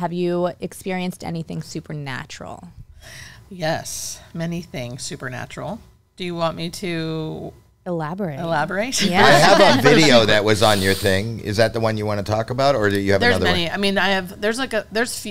Have you experienced anything supernatural? Yes, many things supernatural. Do you want me to elaborate? Yeah. I have a video that was on your thing. Is that the one you want to talk about, or do you have another one? There's many. I mean,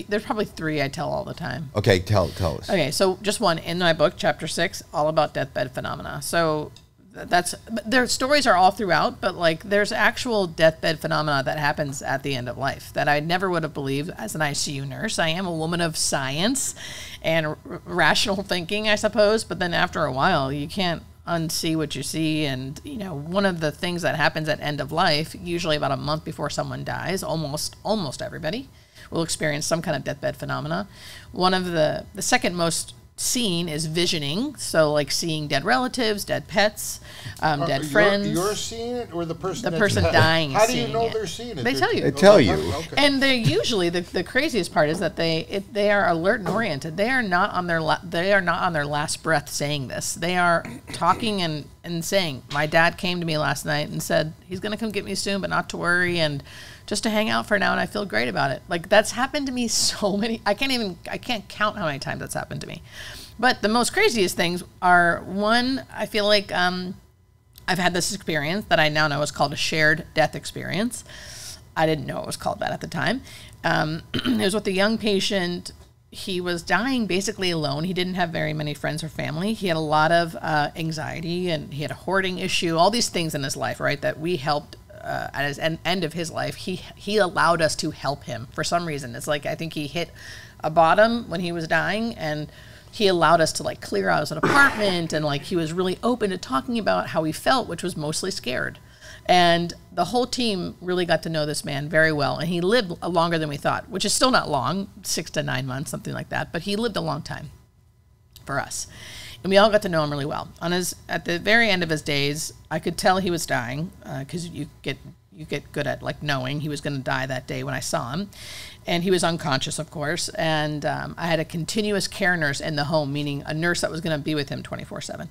there's probably 3 I tell all the time. Okay, tell us. Okay, so just one in my book, chapter 6, all about deathbed phenomena. So their stories are all throughout, but like there's actual deathbed phenomena that happens at the end of life that I never would have believed as an ICU nurse. I am a woman of science and rational thinking, I suppose, but then after a while you can't unsee what you see. And you know, one of the things that happens at end of life, usually about a month before someone dies, almost everybody will experience some kind of deathbed phenomena. One of the second most seen is visioning, so like seeing dead relatives, dead pets, dead friends. You're seeing it, or the person dying? How do you know they're seeing it? They tell you. They tell you. Okay. And they usually the craziest part is that they are alert and oriented. They are not on their last breath saying this. They are talking and saying, "My dad came to me last night and said he's going to come get me soon, but not to worry, and just to hang out for now, and I feel great about it." Like, that's happened to me so many. I can't count how many times that's happened to me. But the most craziest things are, one, I feel like I've had this experience that I now know is called a shared death experience. I didn't know it was called that at the time. It was with a young patient. He was dying basically alone. He didn't have very many friends or family. He had a lot of anxiety, and he had a hoarding issue, all these things in his life, right, that we helped at his end of his life. He allowed us to help him for some reason. It's like, I think he hit a bottom when he was dying, and he allowed us to like clear out his apartment, and like he was really open to talking about how he felt, which was mostly scared. And the whole team really got to know this man very well, and he lived longer than we thought, which is still not long, 6 to 9 months, something like that, but he lived a long time for us. And we all got to know him really well. At the very end of his days, I could tell he was dying, because you get good at like knowing he was going to die that day when I saw him. And he was unconscious, of course. And I had a continuous care nurse in the home, meaning a nurse that was going to be with him 24/7.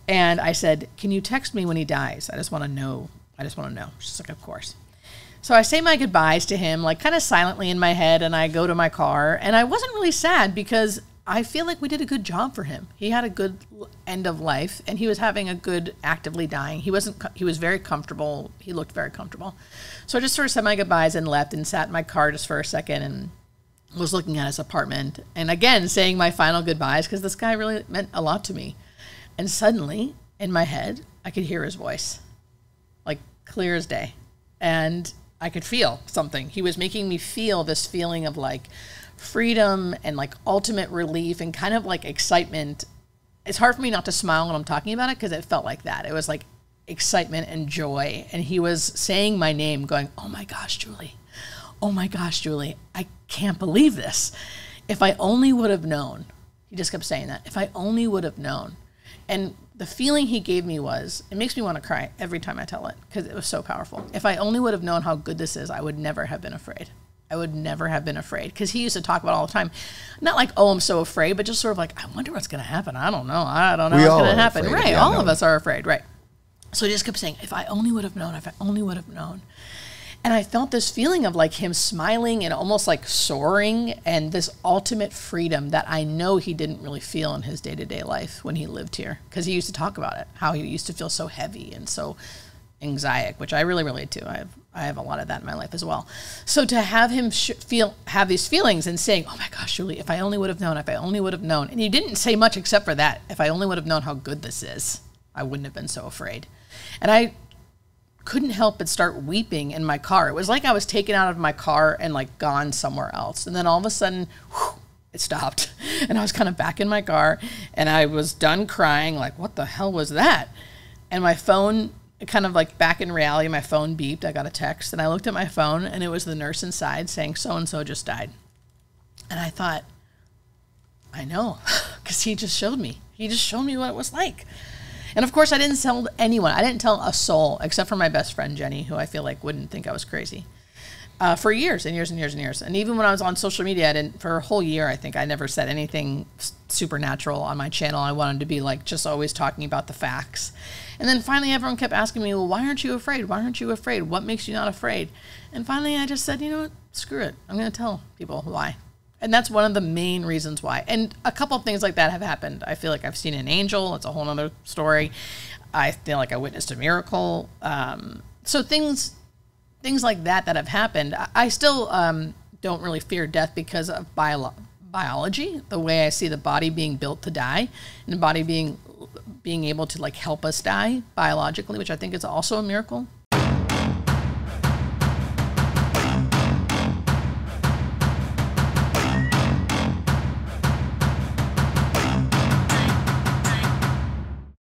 And I said, "Can you text me when he dies? I just want to know. She's like, "Of course." So I say my goodbyes to him, like kind of silently in my head, and I go to my car. And I wasn't really sad, because I feel like we did a good job for him. He had a good end of life, and he was having a good actively dying. He was very comfortable. He looked very comfortable. So I just sort of said my goodbyes and left, and sat in my car just for a second and was looking at his apartment. And again, saying my final goodbyes, because this guy really meant a lot to me. And suddenly, in my head, I could hear his voice, like clear as day. And I could feel something. He was making me feel this feeling of like freedom and like ultimate relief and kind of like excitement. It's hard for me not to smile when I'm talking about it, because it felt like that. It was like excitement and joy. And he was saying my name, going, "Oh my gosh, Julie. Oh my gosh, Julie. I can't believe this. If I only would have known." He just kept saying that. "If I only would have known." And the feeling he gave me was, it makes me want to cry every time I tell it, because it was so powerful. If I only would have known how good this is, I would never have been afraid. I would never have been afraid, because he used to talk about it all the time. Not like, "Oh, I'm so afraid," but just sort of like, "I wonder what's going to happen. I don't know what's going to happen." Right. All of us are afraid. Right. So he just kept saying, "If I only would have known, if I only would have known." And I felt this feeling of like him smiling and almost like soaring, and this ultimate freedom that I know he didn't really feel in his day-to-day life when he lived here, because he used to talk about it, how he used to feel so heavy and so anxiety, which I really relate to. I have a lot of that in my life as well. So to have him have these feelings and saying, "Oh my gosh, Julie, if I only would have known, if I only would have known." And he didn't say much except for that. "If I only would have known how good this is, I wouldn't have been so afraid." And I couldn't help but start weeping in my car. It was like I was taken out of my car and like gone somewhere else. And then all of a sudden, whew, it stopped. And I was kind of back in my car, and I was done crying, like, what the hell was that? And my phone, kind of like back in reality, my phone beeped. I got a text, and I looked at my phone, and it was the nurse inside saying, "So-and-so just died." And I thought, I know, because he just showed me. He just showed me what it was like. And of course, I didn't tell anyone. I didn't tell a soul, except for my best friend, Jenny, who I feel like wouldn't think I was crazy. for years and years and years and years. And even when I was on social media, I didn't, for a whole year, I think I never said anything supernatural on my channel. I wanted to be like just always talking about the facts. And then finally everyone kept asking me, well, why aren't you afraid? Why aren't you afraid? What makes you not afraid? And finally I just said, you know what, screw it. I'm going to tell people why. And that's one of the main reasons why. And a couple of things like that have happened. I feel like I've seen an angel. It's a whole other story. I feel like I witnessed a miracle. So things like that have happened. I still don't really fear death because of biology, the way I see the body being built to die, and the body being able to like help us die biologically, which I think is also a miracle.